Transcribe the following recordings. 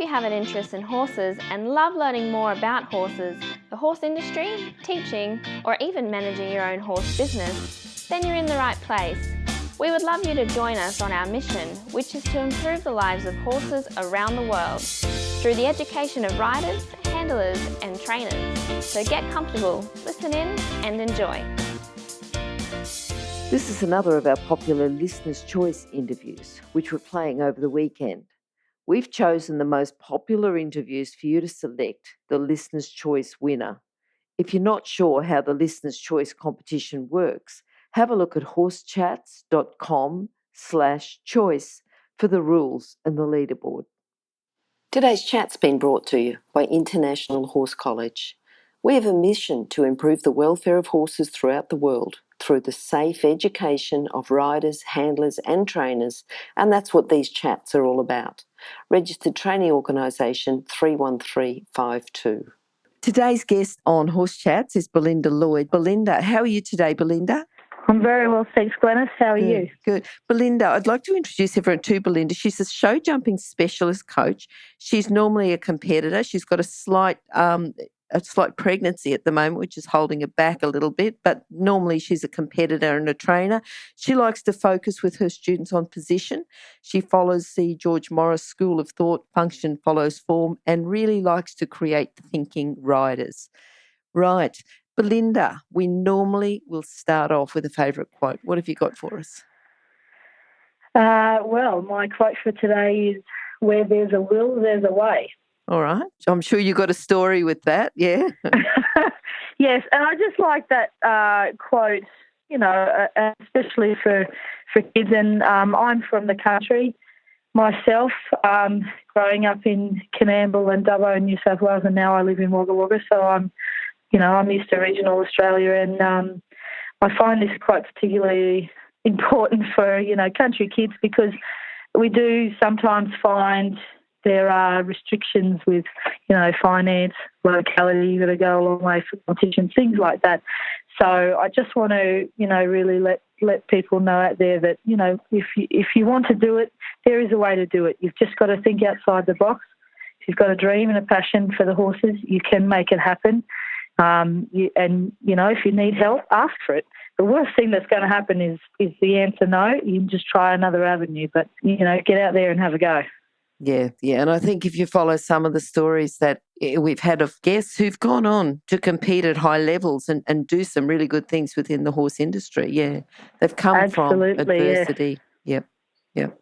you have an interest in horses and love learning more about horses, the horse industry, teaching, or even managing your own horse business, then you're in the right place. We would love you to join us on our mission, which is to improve the lives of horses around the world through the education of riders, handlers, and trainers. So get comfortable, listen in, and enjoy. This is another of our popular Listener's Choice interviews, which we're playing over the weekend. We've chosen the most popular interviews for you to select the Listener's Choice winner. If you're not sure how the Listener's Choice competition works, have a look at horsechats.com/choice for the rules and the leaderboard. Today's chat's been brought to you by International Horse College. We have a mission to improve the welfare of horses throughout the world through the safe education of riders, handlers and trainers, and that's what these chats are all about. Registered Training Organisation 31352. Today's guest on Horse Chats is Belinda Lloyd. Belinda, how are you today, Belinda? I'm very well, thanks, Glenys. How are you? Good. Belinda, I'd like to introduce everyone to Belinda. She's a show jumping specialist coach. She's normally a competitor. She's got a slight pregnancy at the moment, which is holding her back a little bit, but normally she's a competitor and a trainer. She likes to focus with her students on position. She follows the George Morris School of Thought, function follows form, and really likes to create thinking riders. Right. Belinda, we normally will start off with a favourite quote. What have you got for us? Well, my quote for today is, where there's a will, there's a way. All right. I'm sure you got a story with that, yeah? Yes, and I just like that quote, especially for kids. And I'm from the country myself, growing up in Coonamble and Dubbo in New South Wales, and now I live in Wagga Wagga, so I'm used to regional Australia, and I find this quite particularly important for, country kids, because we do sometimes find there are restrictions with, finance, locality, you've got to go a long way for competition, things like that. So I just want to, really let people know out there that, if you want to do it, there is a way to do it. You've just got to think outside the box. If you've got a dream and a passion for the horses, you can make it happen. If you need help, ask for it. The worst thing that's going to happen is the answer no. You can just try another avenue, but, get out there and have a go. Yeah. And I think if you follow some of the stories that we've had of guests who've gone on to compete at high levels and do some really good things within the horse industry, yeah, they've come from adversity. Yeah. Yep.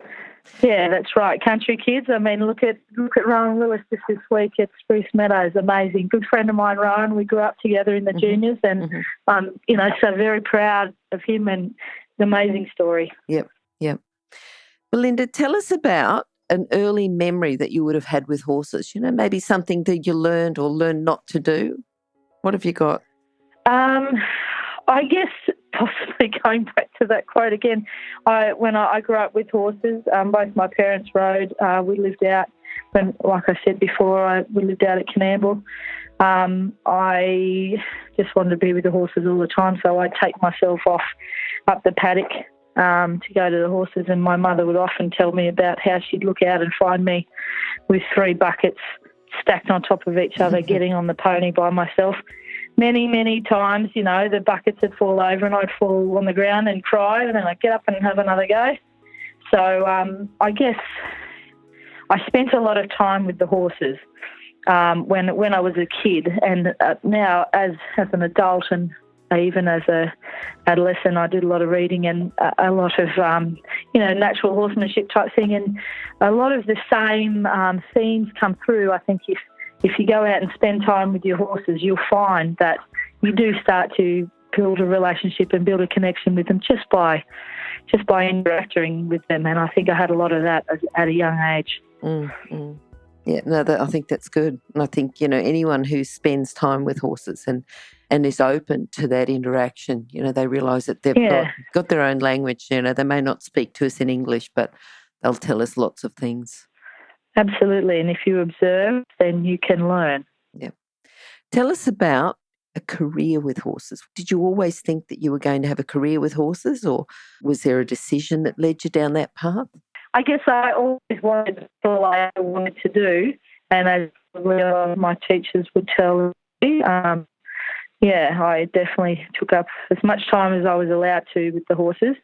Yeah, that's right. Country kids. I mean, look at Rowan Lewis this week at Spruce Meadows. Amazing. Good friend of mine, Rowan. We grew up together in the juniors, and so very proud of him, and an amazing story. Yep. Belinda, tell us about an early memory that you would have had with horses. Maybe something that you learned or learned not to do. What have you got? I guess possibly going back to that quote again, when I grew up with horses, both my parents rode. We lived out, like I said before, we lived out at Coonamble. I just wanted to be with the horses all the time, so I'd take myself off up the paddock to go to the horses, and my mother would often tell me about how she'd look out and find me with 3 buckets stacked on top of each other, getting on the pony by myself. Many, many times, the buckets would fall over and I'd fall on the ground and cry, and then I'd get up and have another go. So I guess I spent a lot of time with the horses when I was a kid, and now as an adult and even as a adolescent, I did a lot of reading and a lot of, natural horsemanship type thing, and a lot of the same themes come through. I think if you go out and spend time with your horses, you'll find that you do start to build a relationship and build a connection with them just by interacting with them. And I think I had a lot of that at a young age. Mm-hmm. Yeah, no, I think that's good. And I think, anyone who spends time with horses and is open to that interaction, they realise that they've got their own language. They may not speak to us in English, but they'll tell us lots of things. Absolutely. And if you observe, then you can learn. Yeah. Tell us about a career with horses. Did you always think that you were going to have a career with horses, or was there a decision that led you down that path? I guess I always wanted all I wanted to do. And as probably a lot of my teachers would tell me, I definitely took up as much time as I was allowed to with the horses.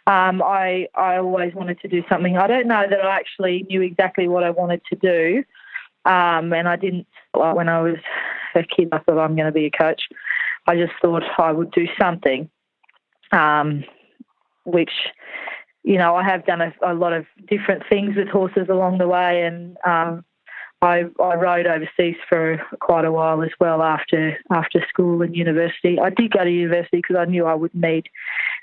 I always wanted to do something. I don't know that I actually knew exactly what I wanted to do, and I didn't. When I was a kid, I thought I'm going to be a coach. I just thought I would do something, which, I have done a lot of different things with horses along the way, and I rode overseas for quite a while as well after school and university. I did go to university because I knew I would need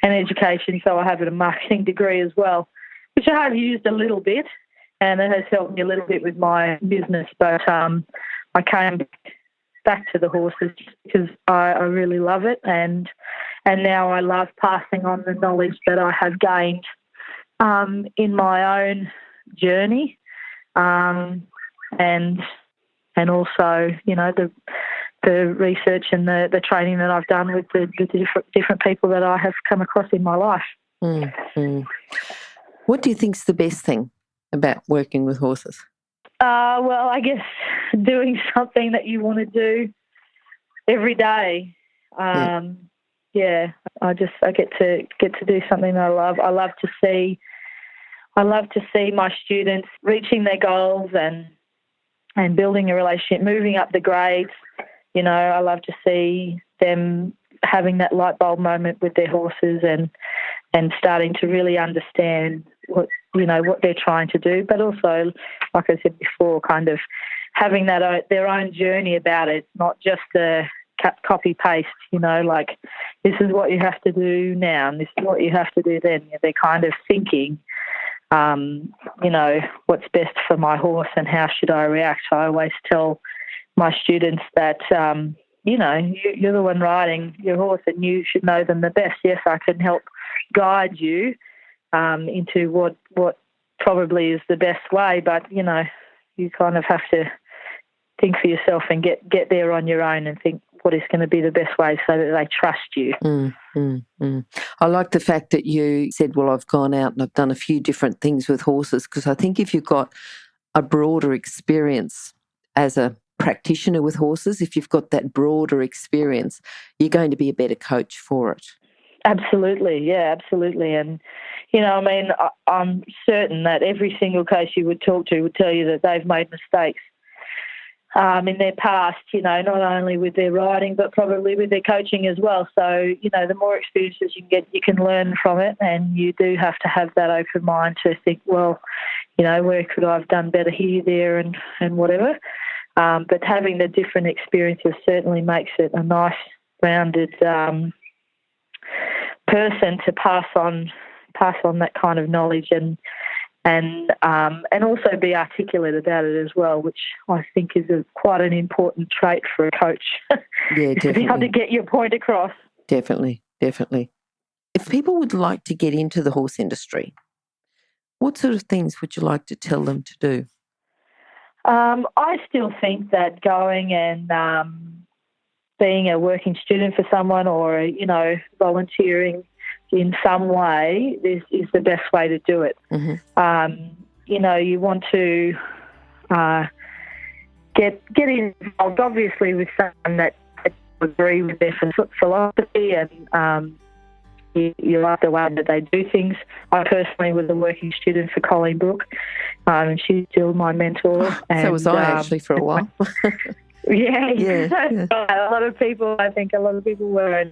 an education, so I have a marketing degree as well, which I have used a little bit, and it has helped me a little bit with my business. But I came back to the horses because I really love it, and now I love passing on the knowledge that I have gained in my own journey. And also, the research and the training that I've done with the different people that I have come across in my life. Mm-hmm. What do you think's the best thing about working with horses? Well, I guess doing something that you want to do every day. I get to do something that I love. I love to see my students reaching their goals and building a relationship, moving up the grades. I love to see them having that light bulb moment with their horses and starting to really understand what they're trying to do, but also, like I said before, kind of having their own journey about it, not just a copy paste, like this is what you have to do now and this is what you have to do then. They're kind of thinking, what's best for my horse and how should I react. I always tell my students that, you're the one riding your horse and you should know them the best. Yes, I can help guide you into what probably is the best way, but, you kind of have to think for yourself and get there on your own and think what is going to be the best way so that they trust you. I like the fact that you said, well, I've gone out and I've done a few different things with horses, because I think if you've got a broader experience as a practitioner with horses, if you've got that broader experience, you're going to be a better coach for it. Absolutely, yeah, absolutely. And, I'm certain that every single coach you would talk to would tell you that they've made mistakes in their past, not only with their riding, but probably with their coaching as well. So, the more experiences you can get, you can learn from it, and you do have to have that open mind to think, well, where could I have done better here, there, and whatever. But having the different experiences certainly makes it a nice, rounded person to pass on that kind of knowledge and also be articulate about it as well, which I think is quite an important trait for a coach. Yeah, definitely. To be able to get your point across. Definitely. If people would like to get into the horse industry, what sort of things would you like to tell them to do? I still think that going and being a working student for someone or, volunteering in some way is the best way to do it. Mm-hmm. You want to get involved, obviously, with someone that agree with their philosophy and you like the way that they do things. I personally was a working student for Colleen Brooke, and she's still my mentor. And, so was I actually for a while. Yeah. A lot of people were, and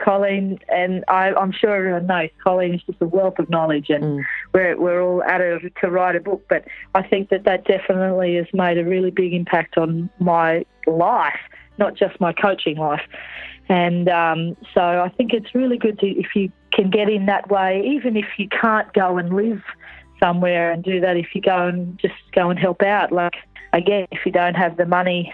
Colleen, and I'm sure everyone knows Colleen is just a wealth of knowledge, and we're all at it to write a book. But I think that definitely has made a really big impact on my life, not just my coaching life. And so I think it's really good if you can get in that way, even if you can't go and live somewhere and do that, if you go and help out. Like, again, if you don't have the money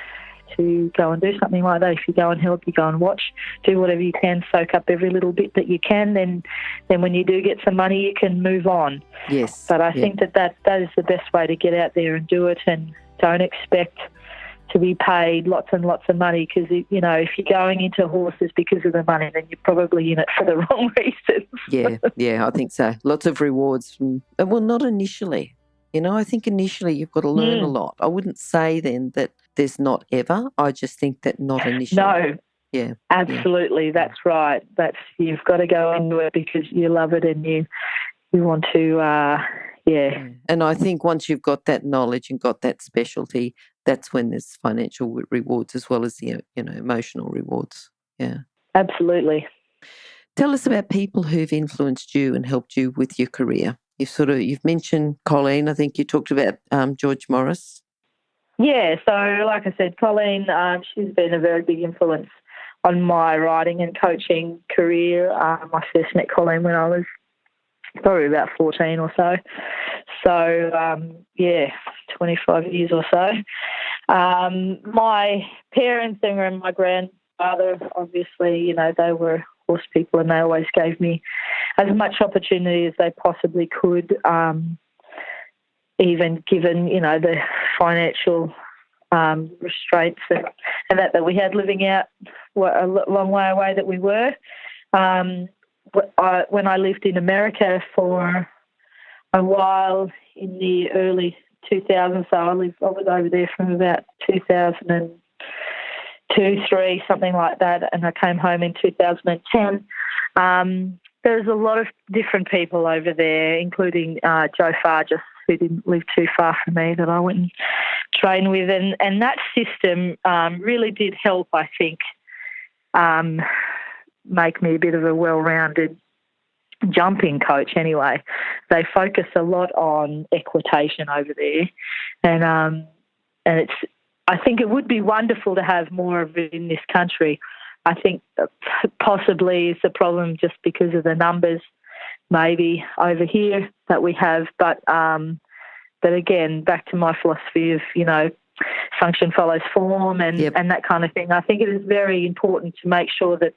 to go and do something like that, if you go and help, you go and watch, do whatever you can, soak up every little bit that you can, then when you do get some money, you can move on. Yes. But I think that is the best way to get out there and do it, and don't expect to be paid lots and lots of money, because, if you're going into horses because of the money, then you're probably in it for the wrong reasons. Yeah, I think so. Lots of rewards. Well, not initially. I think initially you've got to learn a lot. I wouldn't say then that there's not ever. I just think that not initially. No. Yeah. Absolutely. That's right. You've got to go into it because you love it and you want to, yeah. And I think once you've got that knowledge and got that specialty, that's when there's financial rewards as well as the, emotional rewards. Yeah. Absolutely. Tell us about people who've influenced you and helped you with your career. You've mentioned Colleen. I think you talked about George Morris. Yeah. So like I said, Colleen, she's been a very big influence on my riding and coaching career. I first met Colleen when I was probably about 14 or so. So, 25 years or so. My parents and my grandfather, obviously, they were horse people and they always gave me as much opportunity as they possibly could, even given, the financial restraints and that we had living out a long way away that we were. When I lived in America for a while in the early 2000s, so I was over there from about 2002, 3, something like that, and I came home in 2010. There's a lot of different people over there, including Joe Fargus, who didn't live too far from me, that I went and trained with, and that system really did help, I think, make me a bit of a well-rounded jumping coach anyway. They focus a lot on equitation over there, and I think it would be wonderful to have more of it in this country. I think possibly it's a problem just because of the numbers maybe over here that we have, but again, back to my philosophy of, function follows form and that kind of thing. I think it is very important to make sure that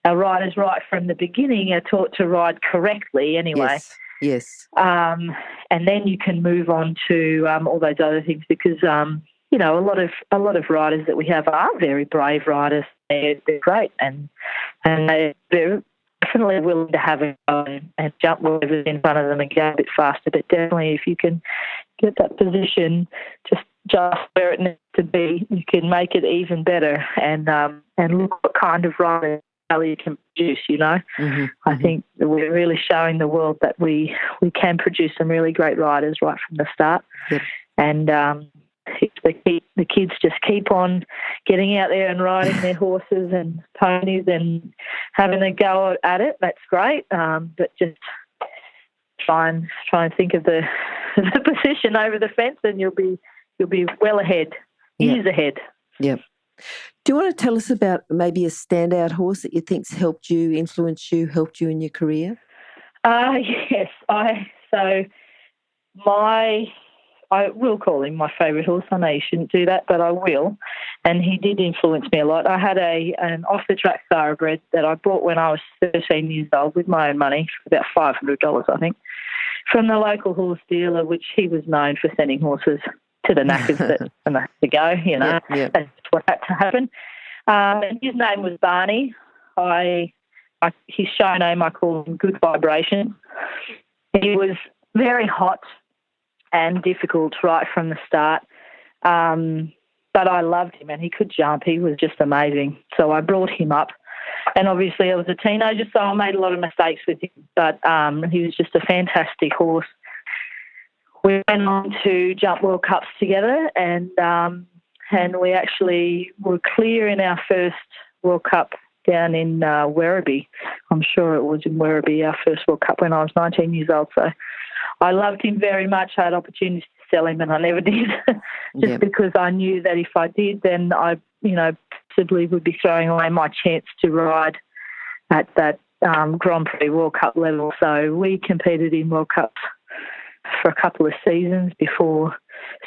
our riders right from the beginning are taught to ride correctly anyway. Yes. And then you can move on to all those other things because, a lot of riders that we have are very brave riders. They're great and they're definitely willing to have a go and jump whatever's in front of them and go a bit faster. But definitely if you can get that position just where it needs to be, you can make it even better and look what kind of rider you can produce, Mm-hmm. I think we're really showing the world that we can produce some really great riders right from the start. Yep. And if the kids just keep on getting out there and riding their horses and ponies and having a go at it, that's great. But just try and think of the position over the fence, and you'll be well ahead, years ahead. Yep. Do you want to tell us about maybe a standout horse that you think's helped you, influenced you, helped you in your career? Yes. I will call him my favourite horse. I know you shouldn't do that, but I will. And he did influence me a lot. I had an off-the-track thoroughbred that I bought when I was 13 years old with my own money for about $500, I think, from the local horse dealer, which he was known for sending horses to the knackers and that's to go, Yep. That's what had to happen. And his name was Barney. His show name, I call him Good Vibration. He was very hot and difficult right from the start, but I loved him and he could jump. He was just amazing. So I brought him up, and obviously I was a teenager, so I made a lot of mistakes with him, but he was just a fantastic horse. We went on to jump World Cups together, and we actually were clear in our first World Cup down in Werribee. I'm sure it was in Werribee, our first World Cup when I was 19 years old. So I loved him very much. I had opportunities to sell him, and I never did, because I knew that if I did, then I, possibly would be throwing away my chance to ride at that Grand Prix World Cup level. So we competed in World Cups for a couple of seasons before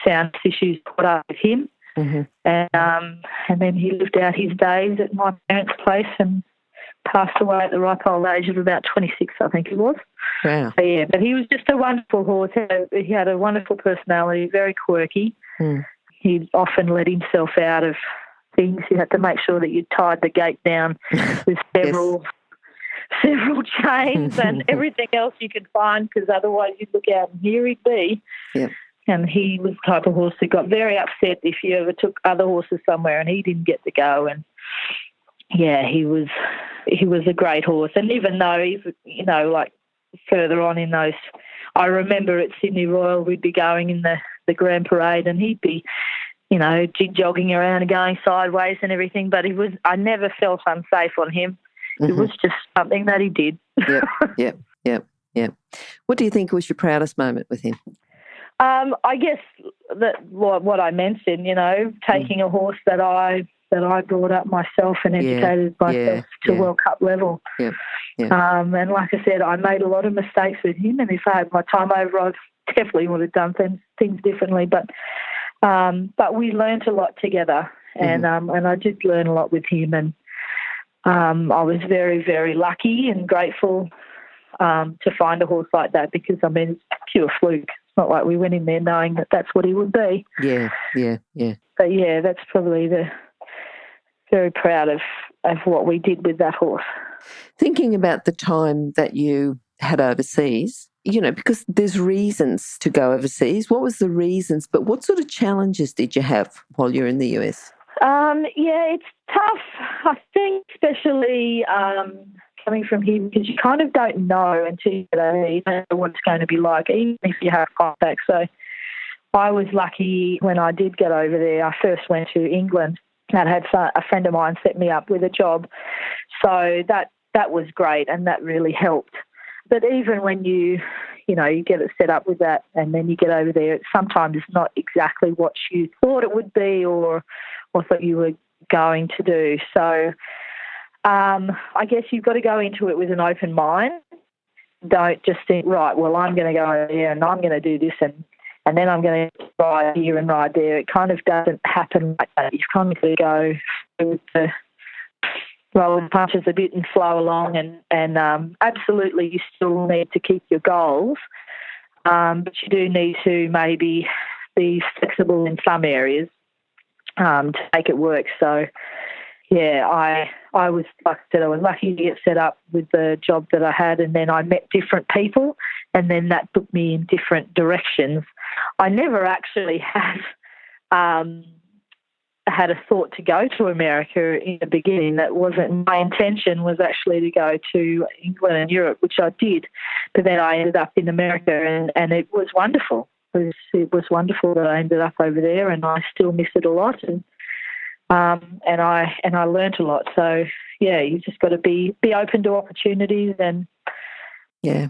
sound issues caught up with him. Mm-hmm. And then he lived out his days at my parents' place and passed away at the ripe old age of about 26, I think he was. Wow. So, yeah, but he was just a wonderful horse. He had a wonderful personality, very quirky. Mm. He often let himself out of things. You had to make sure that you tied the gate down with several chains and everything else you could find, because otherwise you'd look out and here he'd be. Yep. and he was the type of horse that got very upset if you ever took other horses somewhere and he didn't get to go. And yeah, he was a great horse. And even though he's, you know, like further on in those, I remember at Sydney Royal we'd be going in the Grand Parade and he'd be, you know, jig-jogging around and going sideways and everything, but I never felt unsafe on him. It was just something that he did. Yep. What do you think was your proudest moment with him? I guess that what I mentioned, you know, taking a horse that I brought up myself and educated myself to World Cup level. Yeah. And like I said, I made a lot of mistakes with him, and if I had my time over, I definitely would have done things differently. But we learnt a lot together, and I did learn a lot with him, and I was very, very lucky and grateful to find a horse like that, because, I mean, it's pure fluke. It's not like we went in there knowing that that's what he would be. Yeah. But, yeah, that's probably very proud of what we did with that horse. Thinking about the time that you had overseas, you know, because there's reasons to go overseas. What was the reasons, but what sort of challenges did you have while you're in the US? It's tough, I think, especially coming from him, because you kind of don't know until you get over there. You don't know what it's going to be like, even if you have contact. So I was lucky when I did get over there. I first went to England and had a friend of mine set me up with a job. So that was great, and that really helped. But even when you get it set up with that and then you get over there, it sometimes is not exactly what you thought it would be or thought you were going to do. So I guess you've got to go into it with an open mind. Don't just think, right, well, I'm going to go over there and I'm going to do this and then I'm going to ride here and ride there. It kind of doesn't happen like that. You've kind of got to go with the roll the punches a bit and flow along, and absolutely you still need to keep your goals, but you do need to maybe be flexible in some areas to make it work. So, yeah, I was, like I said, I was lucky to get set up with the job that I had, and then I met different people, and then that took me in different directions. I never actually had a thought to go to America in the beginning. That wasn't my intention. Was actually to go to England and Europe, which I did, but then I ended up in America, and it was wonderful. It was wonderful that I ended up over there, and I still miss it a lot, and I learnt a lot. So yeah, you just got to be open to opportunities. And yeah,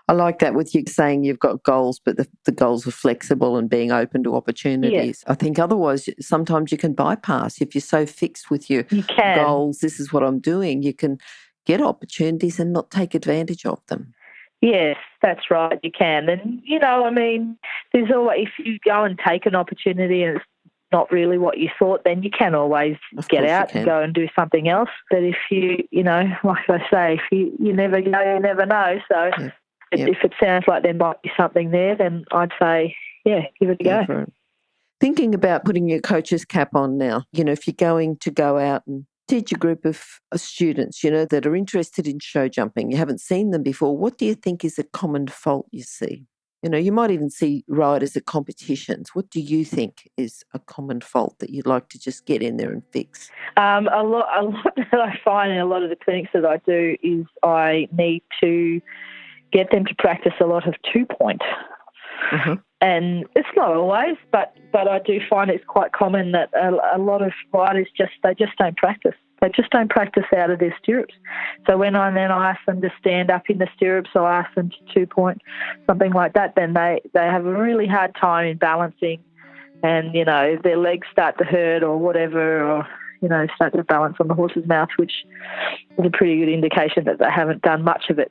I like that with you saying you've got goals, but the goals are flexible and being open to opportunities. Yeah. I think otherwise sometimes you can bypass. If you're so fixed with your goals, this is what I'm doing, you can get opportunities and not take advantage of them. Yes, that's right, you can. And, I mean, there's always, if you go and take an opportunity and it's not really what you thought, then you can always get out and go and do something else. But if you, like I say, if you never go, you never know. So if it sounds like there might be something there, then I'd say, yeah, give it a go. Thinking about putting your coach's cap on now, if you're going to go out and teach a group of students, that are interested in show jumping, you haven't seen them before, what do you think is a common fault you see? You might even see riders at competitions. What do you think is a common fault that you'd like to just get in there and fix? A lot that I find in a lot of the clinics that I do is I need to get them to practice a lot of 2-point. Mm-hmm. And it's not always, but I do find it's quite common that a lot of riders just don't practice. They just don't practice out of their stirrups. So when I ask them to stand up in the stirrups, or I ask them to 2-point, something like that, then they have a really hard time in balancing, and their legs start to hurt or whatever, or start to balance on the horse's mouth, which is a pretty good indication that they haven't done much of it.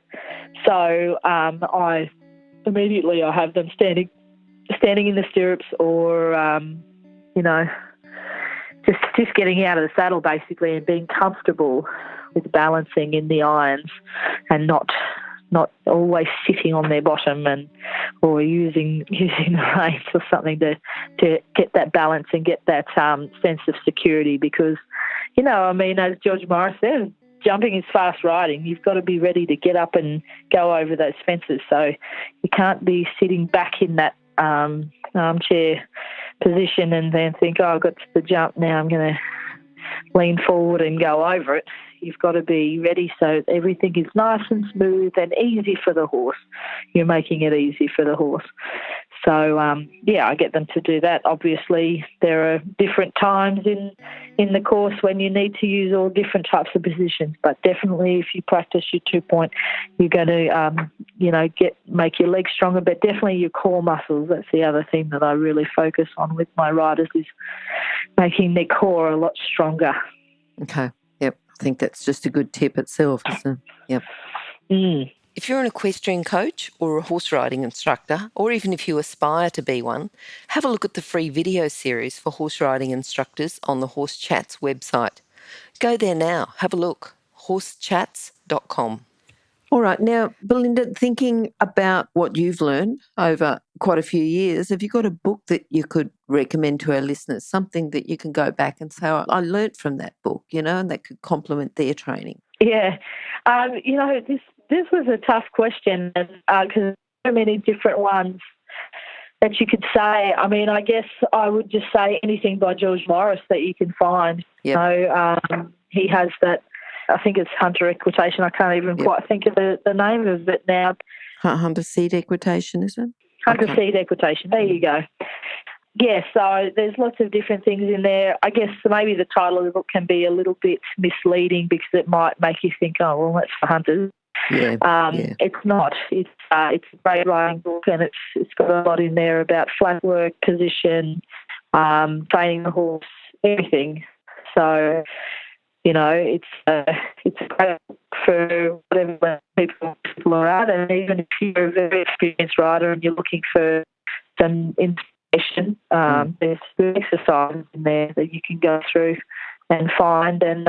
So I have them standing in the stirrups, or just getting out of the saddle basically, and being comfortable with balancing in the irons, and not always sitting on their bottom or using the reins or something to get that balance and get that sense of security. Because as George Morris said, jumping is fast riding. You've got to be ready to get up and go over those fences. So you can't be sitting back in that armchair position and then think, oh, I've got to the jump now, I'm going to lean forward and go over it. You've got to be ready so everything is nice and smooth and easy for the horse. You're making it easy for the horse. So, I get them to do that. Obviously, there are different times in the course when you need to use all different types of positions, but definitely if you practice your 2-point, you're going to, make your legs stronger, but definitely your core muscles. That's the other thing that I really focus on with my riders is making their core a lot stronger. Okay. Yep. I think that's just a good tip itself, isn't it? Yep. Mm. If you're an equestrian coach or a horse riding instructor, or even if you aspire to be one, have a look at the free video series for horse riding instructors on the Horse Chats website. Go there now. Have a look. horsechats.com. All right. Now, Belinda, thinking about what you've learned over quite a few years, have you got a book that you could recommend to our listeners, something that you can go back and say, oh, I learnt from that book, and that could complement their training? Yeah. This was a tough question because so many different ones that you could say. I mean, I guess I would just say anything by George Morris that you can find. Yep. He has that, I think it's Hunter Equitation. I can't even quite think of the name of it now. Hunter Seed Equitation, is it? Hunter Seed Equitation. There you go. Yeah, so there's lots of different things in there. I guess maybe the title of the book can be a little bit misleading because it might make you think, oh, well, that's for hunters. Yeah, It's not. It's a great writing book, and it's got a lot in there about flat work, position, training the horse, everything. So, it's great for whatever people are at, and even if you're a very experienced rider and you're looking for some information, there's exercises in there that you can go through and find and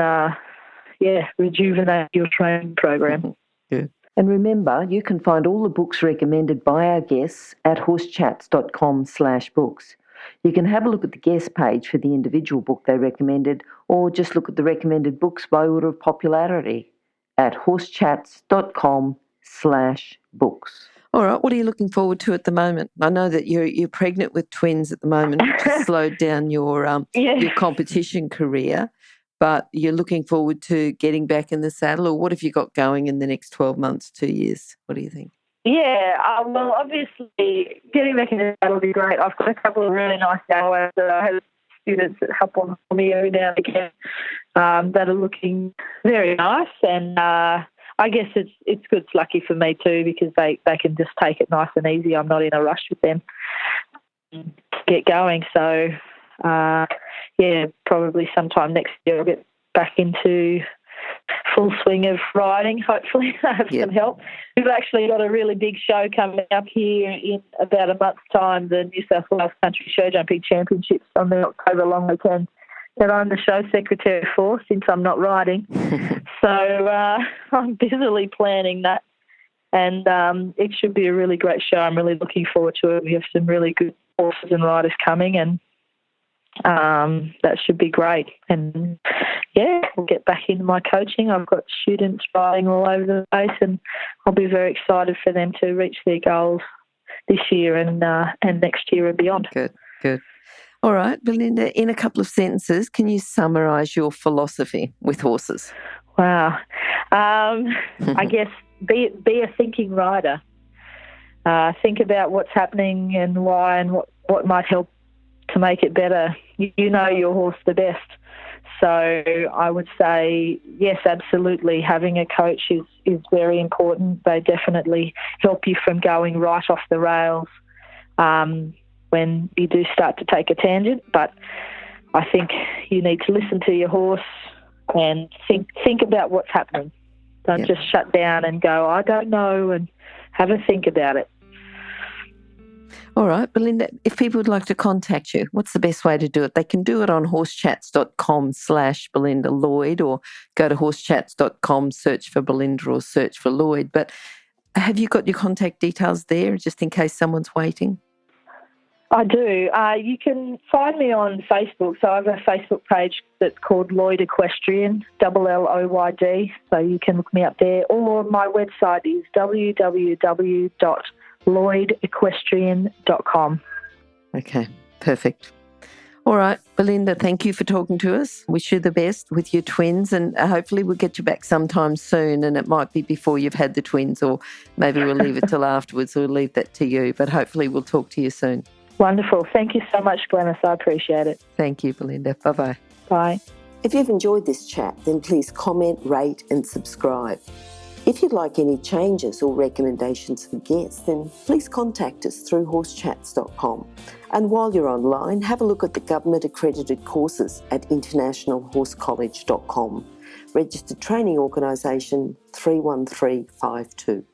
rejuvenate your training program. Yeah. And remember, you can find all the books recommended by our guests at horsechats.com/books. You can have a look at the guest page for the individual book they recommended, or just look at the recommended books by order of popularity at horsechats.com/books. All right, what are you looking forward to at the moment? I know that you're pregnant with twins at the moment, which has slowed down your competition career. But you're looking forward to getting back in the saddle, or what have you got going in the next 12 months, 2 years? What do you think? Yeah, well, obviously, getting back in the saddle will be great. I've got a couple of really nice hours that I have students that help on for me every now and again that are looking very nice. And I guess it's good, it's lucky for me too, because they can just take it nice and easy. I'm not in a rush with them to get going. So, probably sometime next year I'll get back into full swing of riding, hopefully. I have some help. We've actually got a really big show coming up here in about a month's time, the New South Wales Country Show Jumping Championships on the October long weekend that I'm the show secretary for since I'm not riding. So I'm busily planning that, and it should be a really great show. I'm really looking forward to it. We have some really good horses and riders coming, and that should be great. And we'll get back into my coaching. I've got students riding all over the place, and I'll be very excited for them to reach their goals this year and next year and beyond. Good. All right, Belinda, in a couple of sentences, can you summarise your philosophy with horses? Wow. I guess be a thinking rider. Think about what's happening and why and what might help to make it better. You know your horse the best. So I would say, yes, absolutely, having a coach is very important. They definitely help you from going right off the rails when you do start to take a tangent. But I think you need to listen to your horse and think about what's happening. Don't just shut down and go, I don't know, and have a think about it. All right, Belinda, if people would like to contact you, what's the best way to do it? They can do it on horsechats.com/Belinda Lloyd, or go to horsechats.com, search for Belinda or search for Lloyd. But have you got your contact details there, just in case someone's waiting? I do. You can find me on Facebook. So I have a Facebook page that's called Lloyd Equestrian, LLOYD. So you can look me up there. Or my website is www.lloydequestrian.com. Okay, perfect. All right, Belinda, thank you for talking to us. Wish you the best with your twins, and hopefully we'll get you back sometime soon, and it might be before you've had the twins, or maybe we'll leave it till afterwards. We'll leave that to you, but hopefully we'll talk to you soon. Wonderful. Thank you so much, Glenys. I appreciate it. Thank you, Belinda. Bye-bye. Bye. If you've enjoyed this chat, then please comment, rate and subscribe. If you'd like any changes or recommendations for guests, then please contact us through horsechats.com. And while you're online, have a look at the government-accredited courses at internationalhorsecollege.com. Registered Training Organisation 31352.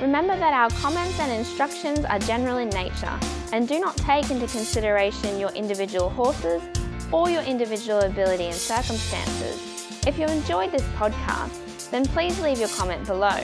Remember that our comments and instructions are general in nature and do not take into consideration your individual horses or your individual ability and circumstances. If you enjoyed this podcast, then please leave your comment below.